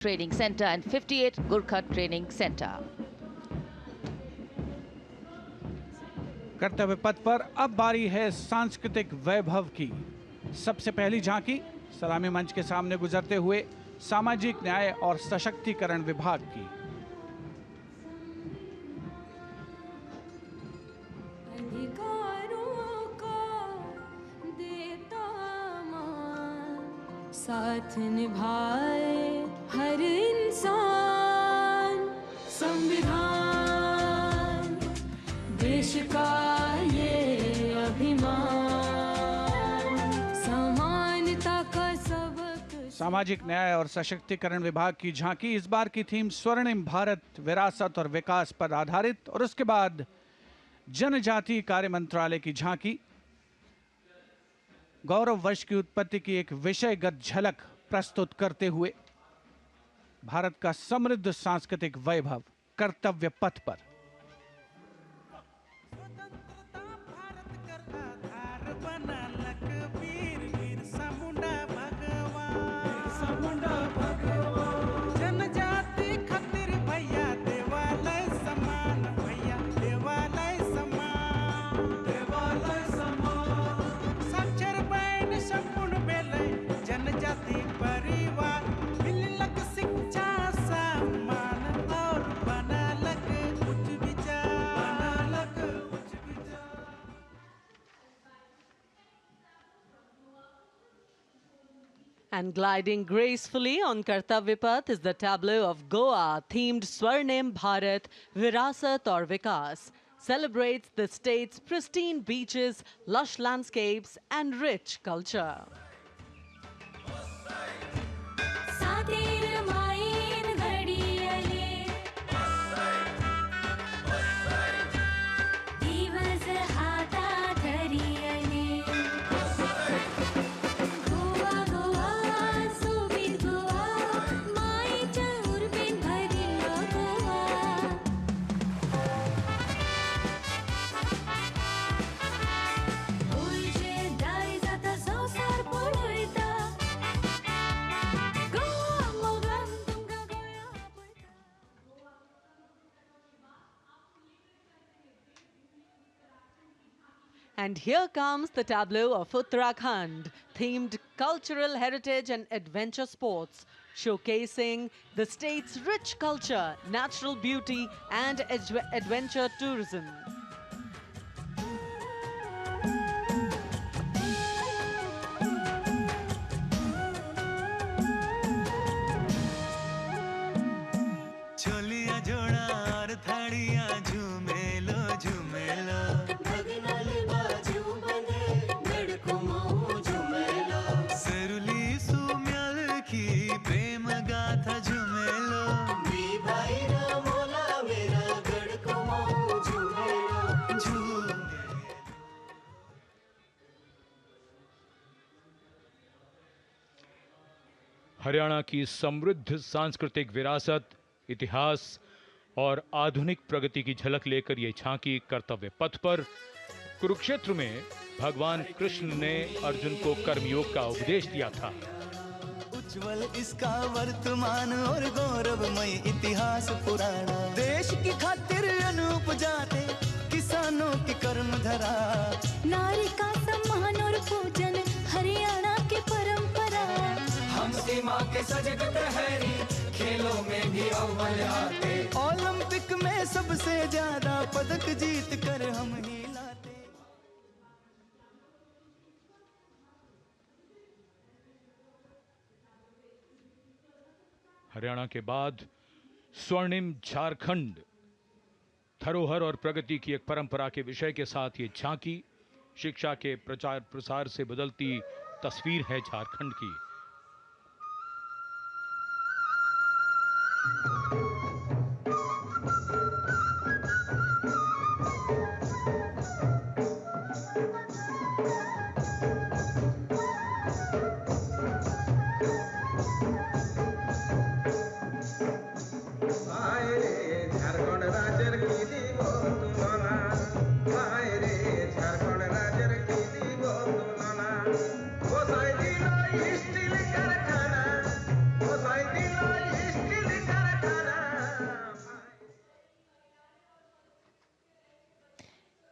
Training Center and 58 Gurkha Training Center. कर्तव्य पथ पर अब बारी है सांस्कृतिक वैभव की। सबसे पहली झांकी सलामी मंच के सामने गुजरते हुए सामाजिक न्याय और सशक्तिकरण विभाग की। साथ निभाए हर इंसान, संविधान देश का ये अभिमान, समानता का सबक। सामाजिक न्याय और सशक्तिकरण विभाग की झांकी इस बार की थीम स्वर्णिम भारत, विरासत और विकास पर आधारित, और उसके बाद जनजातीय कार्य मंत्रालय की झांकी गौरव वर्ष की उत्पत्ति की एक विषयगत झलक प्रस्तुत करते हुए भारत का समृद्ध सांस्कृतिक वैभव कर्तव्य पथ पर। And gliding gracefully on Kartavya Path is the tableau of Goa themed Swarnim Bharat, Virasat aur Vikas. Celebrates the state's pristine beaches, lush landscapes and rich culture. And here comes the tableau of Uttarakhand, themed cultural heritage and adventure sports, showcasing the state's rich culture, natural beauty, and adventure tourism. Haryana की समृद्ध सांस्कृतिक विरासत, इतिहास और आधुनिक प्रगति की झलक लेकर ये झांकी कर्तव्य पथ पर कुरुक्षेत्र में भगवान कृष्ण ने अर्जुन को कर्मयोग का उपदेश दिया था। उज्जवल इसका वर्तमान और गौरवमय इतिहास पुराना, देश की खातिर अनूप जाते किसानों की कर्म धरा, नारी का सम्मान और पूजन हरियाणा की परंपरा। हम सीमा के सजग प्रहरी, खेलों में भी अव्वल आते, ओलंपिक में सबसे ज्यादा पदक जीत कर हम ही लाते। हरियाणा के बाद स्वर्णिम झारखंड, धरोहर और प्रगति की एक परंपरा के विषय के साथ ये झांकी शिक्षा के प्रचार प्रसार से बदलती तस्वीर है झारखंड की।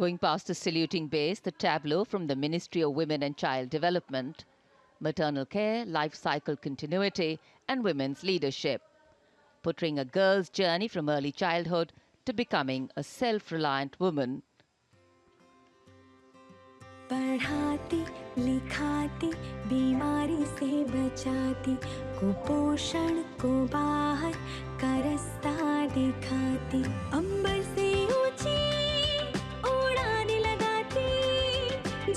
Going past the saluting base, the tableau from the Ministry of Women and Child Development, maternal care, life cycle continuity, and women's leadership, portraying a girl's journey from early childhood to becoming a self-reliant woman. पढ़ाती लिखाती बीमारी से बचाती कुपोषण को बाहर का रास्ता दिखाती अंबर से ऊंची उड़ान लगाती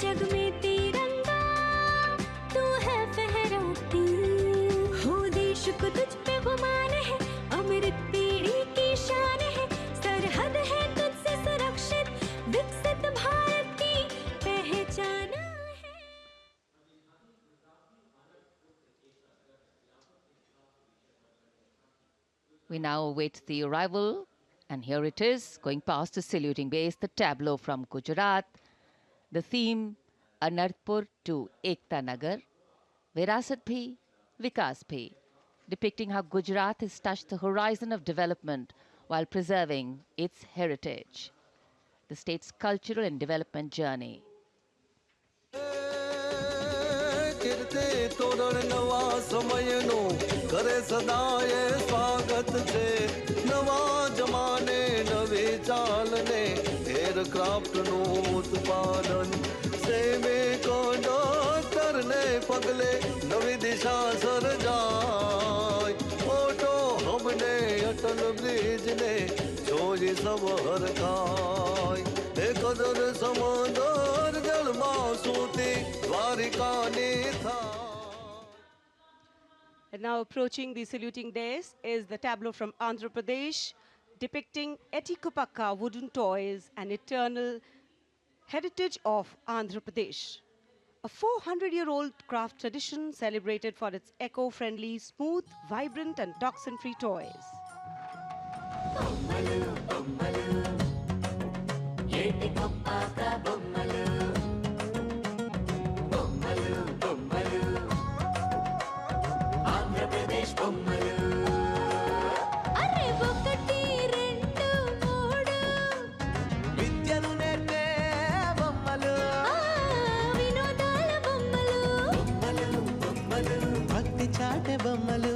जग में तिरंगा तू है फहराती हो देश को तुझ पे गुमान है अमृत पीढ़ी की शान है सरहद है तुझसे सुरक्षित विकसित भारत की पहचान है। We now await the arrival, and here it is, going past the saluting base, the tableau from Gujarat, the theme Anarpur to Ekta Nagar, Virasat Bhi, Vikas Bhi, depicting how Gujarat has touched the horizon of development while preserving its heritage, the state's cultural and development journey. Kirti Toran નવા સમયનો કરે સદાય સ્વાગત છે નવા જમાને નવી ચાલને એરક્રાફ્ટનું ઉત્પાદન સૈનિક ડોક્ટરને પગલે નવી દિશા સર્જાય મોટો હબને અટલ બ્રિજને જોઈ સબ હરખાય એ કદર સમંદર જળમાં સૂતી દ્વારિકાની થાય. And now approaching the saluting dais is the tableau from Andhra Pradesh, depicting Etikupakka wooden toys, an eternal heritage of Andhra Pradesh. A 400-year-old craft tradition celebrated for its eco-friendly, smooth, vibrant and toxin-free toys. అరే ఒకటి రెండు మూడు విద్యను నేర్పే బొమ్మలు వినోదాల బొమ్మలు భక్తి చాటే బొమ్మలు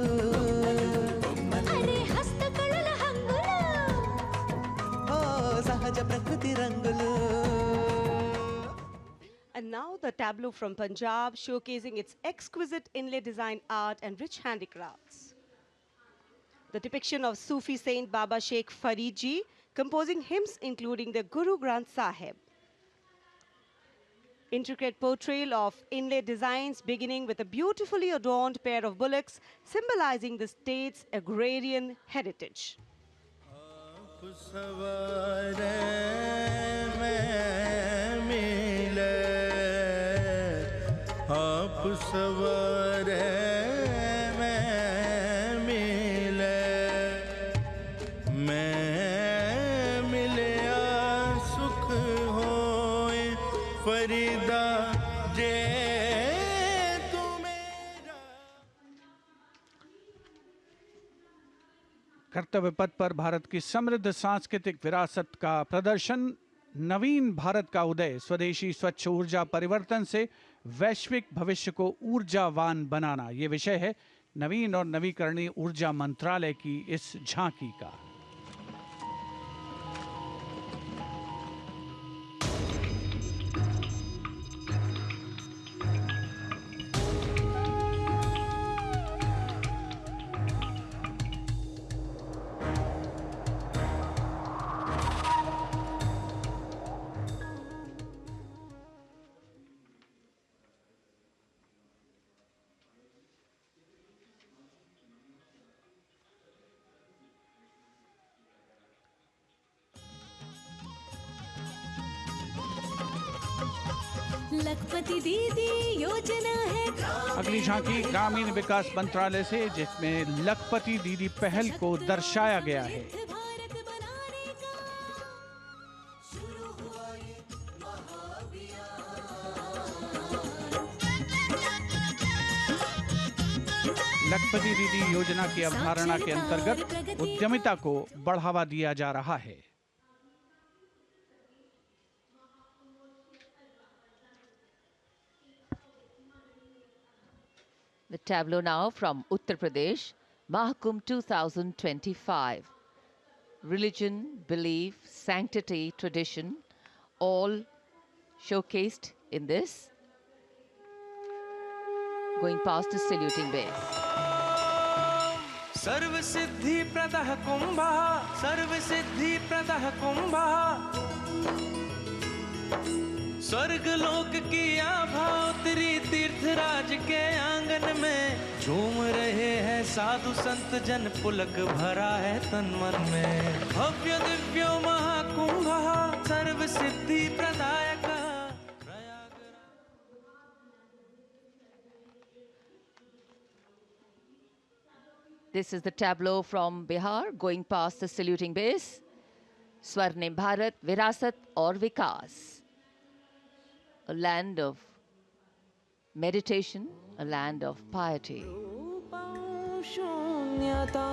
అరే హస్తకళల హంగులు ఓ సహజ ప్రకృతి రంగులు. And now the tableau from Punjab, showcasing its exquisite inlay design art and rich handicrafts. The depiction of Sufi saint Baba Sheikh Farid Ji composing hymns including the Guru Granth Sahib. Intricate portrayal of inlay designs beginning with a beautifully adorned pair of bullocks symbolizing the state's agrarian heritage. सवारे में मिले आप सवारे में मिले मैं मिले सुख होए फरीदा जे तू मेरा. कर्तव्य पथ पर भारत की समृद्ध सांस्कृतिक विरासत का प्रदर्शन, नवीन भारत का उदय, स्वदेशी स्वच्छ ऊर्जा परिवर्तन से वैश्विक भविष्य को ऊर्जावान बनाना, ये विषय है नवीन और नवीकरणीय ऊर्जा मंत्रालय की इस झांकी का। लखपति दीदी योजना है अगली झांकी ग्रामीण विकास मंत्रालय से, जिसमें लखपति दीदी पहल को दर्शाया गया है। भारत बनाने का शुरू हुआ ये लखपति दीदी योजना की अवधारणा के अंतर्गत उद्यमिता को बढ़ावा दिया जा रहा है। The tableau now from Uttar Pradesh, Mahakumbh 2025. Religion, belief, sanctity, tradition, all showcased in this. Going past the saluting base. सर्व सिद्धि प्रदः कुंभः, सर्व सिद्धि प्रदः कुंभः, स्वर्ग लोक की आभा उतरी तीर्थराज के आंगन में, झूम रहे हैं साधु संत जन, पुलक भरा है तन मन में। भव्य दिव्यो महाकुंभः, सर्व सिद्धि प्रदायकः। This is the tableau from Bihar, going past the saluting base. Swarnim Bharat, Virasat aur Vikas. A land of meditation, a land of piety. शून्यता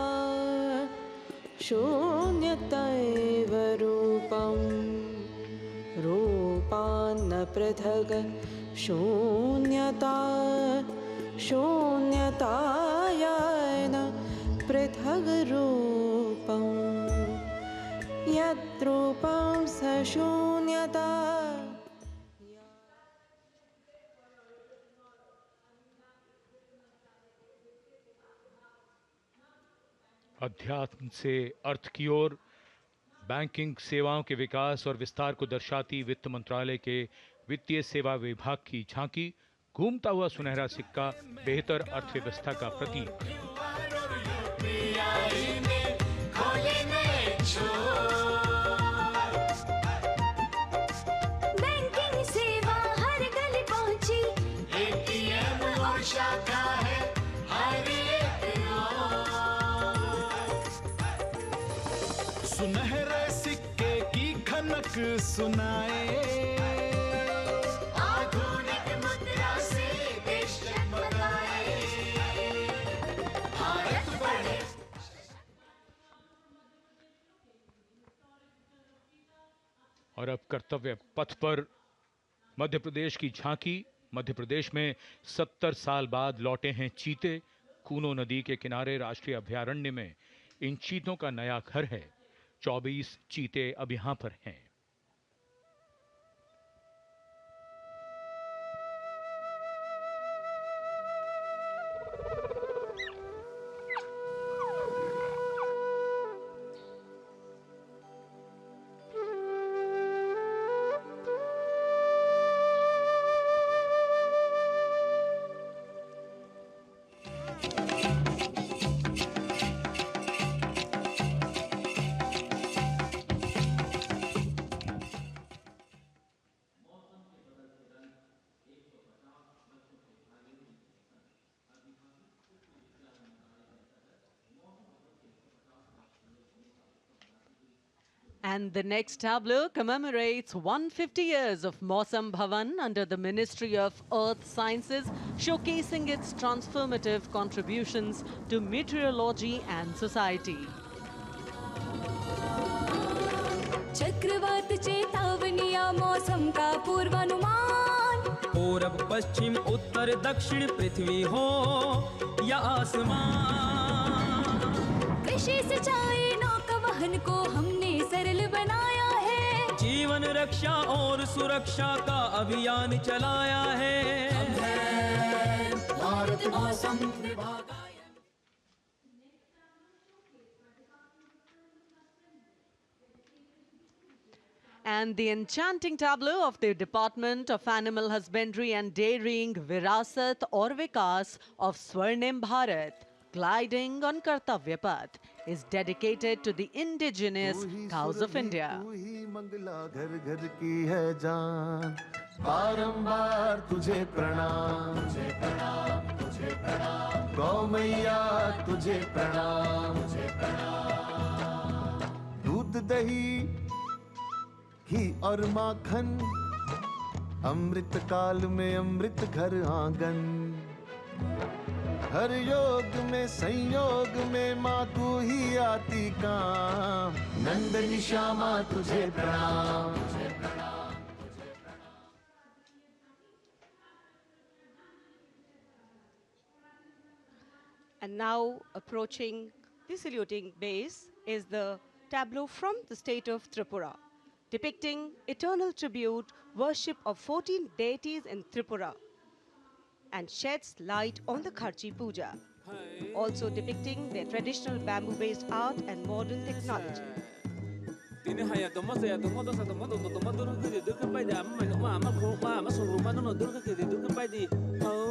शून्यतैव रूपं रूपान्न पृथक् शून्यता शून्यतायान पृथग् रूपं यद्रूपं स शून्यता। अध्यात्म से अर्थ की ओर बैंकिंग सेवाओं के विकास और विस्तार को दर्शाती वित्त मंत्रालय के वित्तीय सेवा विभाग की झांकी, घूमता हुआ सुनहरा सिक्का बेहतर अर्थव्यवस्था का प्रतीक। बैंकिंग सेवा हर गली पहुंची, एटीएम और शाखा है हर एक ओर। सुनहरे सिक्के की खनक सुनाए, आधुनिक मुद्रा से देश जगमगाए, भारत बढ़े। और अब कर्तव्य पथ पर मध्य प्रदेश की झांकी। मध्य प्रदेश में 70 साल बाद लौटे हैं चीते। कूनो नदी के किनारे राष्ट्रीय अभयारण्य में इन चीतों का नया घर है। 24 चीते अब यहां पर हैं। And the next tableau commemorates 150 years of Mausam Bhavan under the Ministry of Earth Sciences, showcasing its transformative contributions to meteorology and society. चक्रवात चेतावनियां मौसम का पूर्वानुमान, पूरब पश्चिम उत्तर दक्षिण पृथ्वी हो या आसमान, कृषि सिंचाई नौका वहन को हमने सरल बनाया है, जीवन रक्षा और सुरक्षा का अभियान चलाया है। भारत मौसम विभाग। And the enchanting tableau of the Department of Animal Husbandry and Dairying, Virasat aur Vikas of Swarnim Bharat, gliding on Kartavya Path, is dedicated to the indigenous cows of India. तू ही मंगला घर घर की है जान, बारंबार तुझे प्रणाम, तुझे प्रणाम, तुझे प्रणाम, गौ मैया तुझे प्रणाम, तुझे प्रणाम। दूध दही घी और माखन, अमृत काल में अमृत घर आंगन, हर योग में संयोग में माँ तू ही आती काम, नंदनी श्यामा तुझे प्रणाम, तुझे प्रणाम, तुझे प्रणाम। And now approaching the saluting base is the tableau from the state of Tripura, depicting eternal tribute, worship of 14 deities in Tripura, and sheds light on the Kharchi Puja, also depicting their traditional bamboo-based art and modern technology. Tini haya tomo saya tomo dosa tomo tomo tomo dulu kiri dulu kepai di amma no ma amma ko ma amma sungguh ma no dulu kiri dulu kepai di oh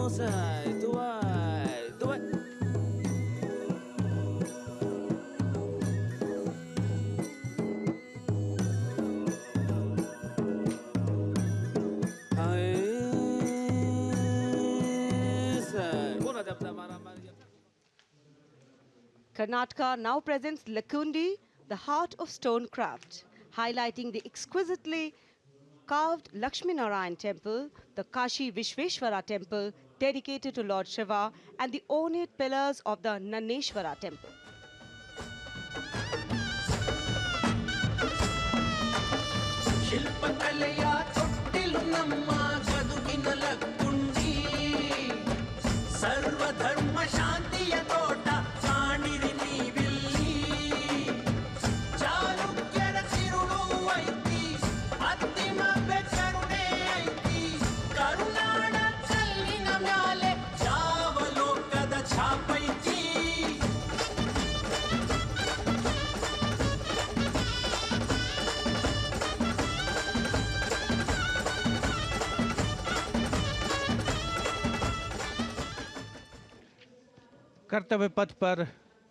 say tuai tuai hai say bona dapat marah marah. Karnataka now presents Lakundi, the heart of stone craft, highlighting the exquisitely carved Lakshmi Narayan temple, the Kashi Vishveshwara temple dedicated to Lord Shiva, and the ornate pillars of the Naneshwara temple. कर्तव्य पथ पर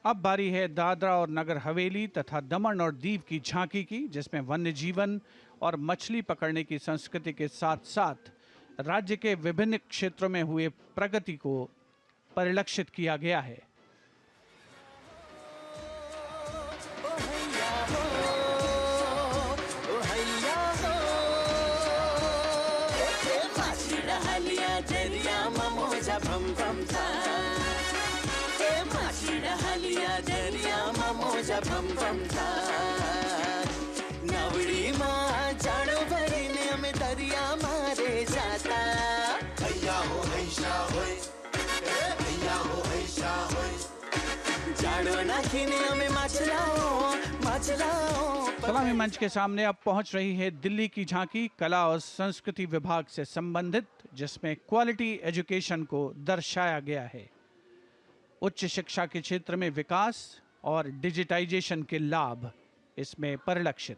अब बारी है दादरा और नगर हवेली तथा दमन और दीव की झांकी की, जिसमें वन्य जीवन और मछली पकड़ने की संस्कृति के साथ साथ राज्य के विभिन्न क्षेत्रों में हुए प्रगति को परिलक्षित किया गया है। सलामी मंच के सामने अब पहुंच रही है दिल्ली की झांकी कला और संस्कृति विभाग से संबंधित, जिसमें क्वालिटी एजुकेशन को दर्शाया गया है। उच्च शिक्षा के क्षेत्र में विकास और डिजिटाइजेशन के लाभ इसमें परिलक्षित।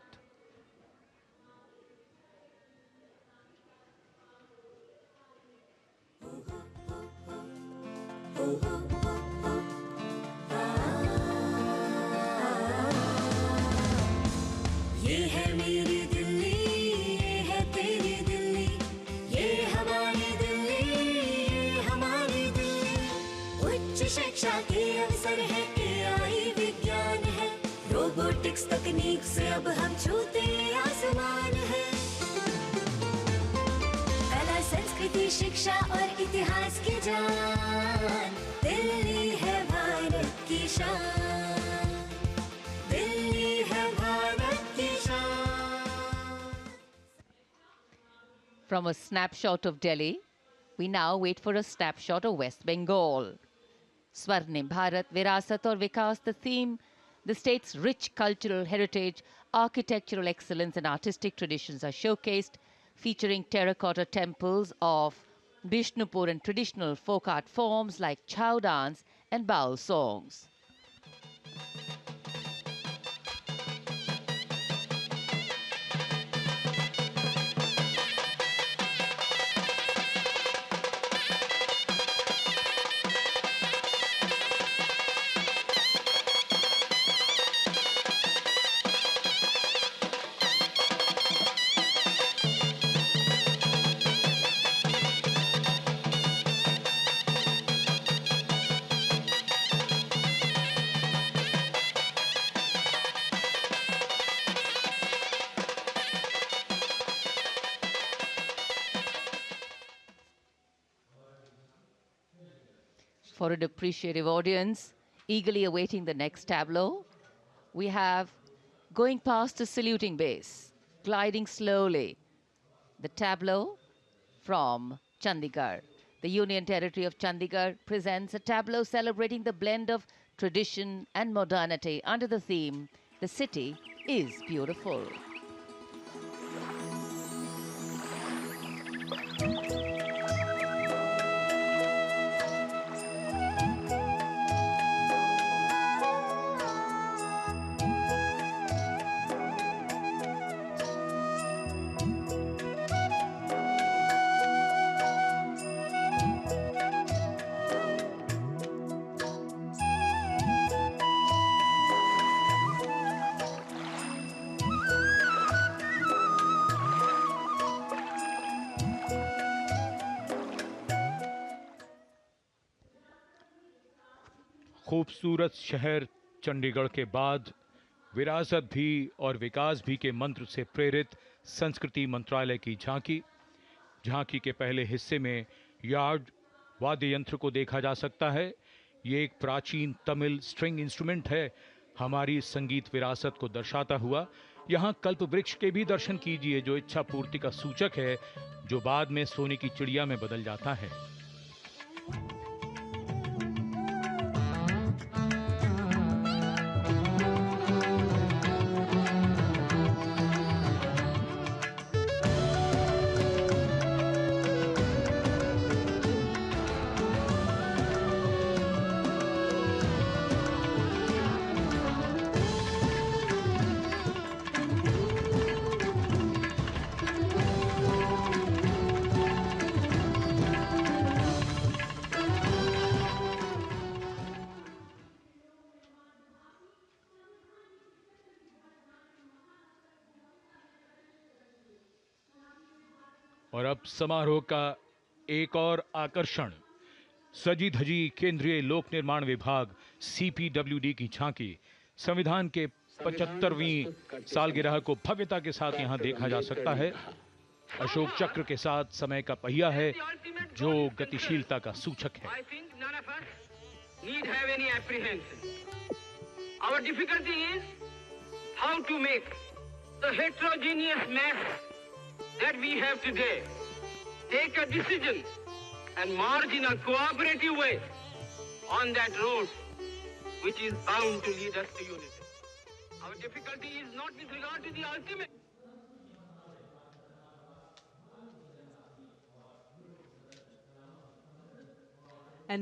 ये है मेरी दिल्ली, ये है तेरी दिल्ली, ये हमारी दिल्ली, ये हमारी दिल्ली। उच्च शिक्षा के अवसर है, AI विज्ञान है, रोबोटिक्स तकनीक से अब हम छूते आसमान है। कला संस्कृति शिक्षा और इतिहास की जान, दिल्ली है भारत की शान, दिल्ली है भारत की शान। From a snapshot of Delhi, we now wait for a snapshot of West Bengal. Swarnim Bharat, Virasat aur Vikas, the theme, the state's rich cultural heritage, architectural excellence and artistic traditions are showcased, featuring terracotta temples of Bishnupur and traditional folk art forms like chow dance and baul songs. For an appreciative audience, eagerly awaiting the next tableau, we have going past a saluting base, gliding slowly, the tableau from Chandigarh, The Union Territory of Chandigarh presents a tableau celebrating the blend of tradition and modernity under the theme, "The City is Beautiful." खूबसूरत शहर चंडीगढ़ के बाद विरासत भी और विकास भी के मंत्र से प्रेरित संस्कृति मंत्रालय की झांकी के पहले हिस्से में यार्ड वाद्य यंत्र को देखा जा सकता है। ये एक प्राचीन तमिल स्ट्रिंग इंस्ट्रूमेंट है, हमारी संगीत विरासत को दर्शाता हुआ। यहाँ कल्प वृक्ष के भी दर्शन कीजिए, जो इच्छा पूर्ति का सूचक है, जो बाद में सोने की चिड़िया में बदल जाता है। और अब समारोह का एक और आकर्षण, सजी धजी केंद्रीय लोक निर्माण विभाग CPWD की झांकी। संविधान के 75वीं सालगिरह को भव्यता के साथ यहां देखा जा सकता है। अशोक चक्र के साथ समय का पहिया है, जो गतिशीलता का सूचक है। Our difficulty is how to make the heterogeneous mass that we have today take a decision and march in a cooperative way on that road which is bound to lead us to unity. Our difficulty is not with regard to the ultimate.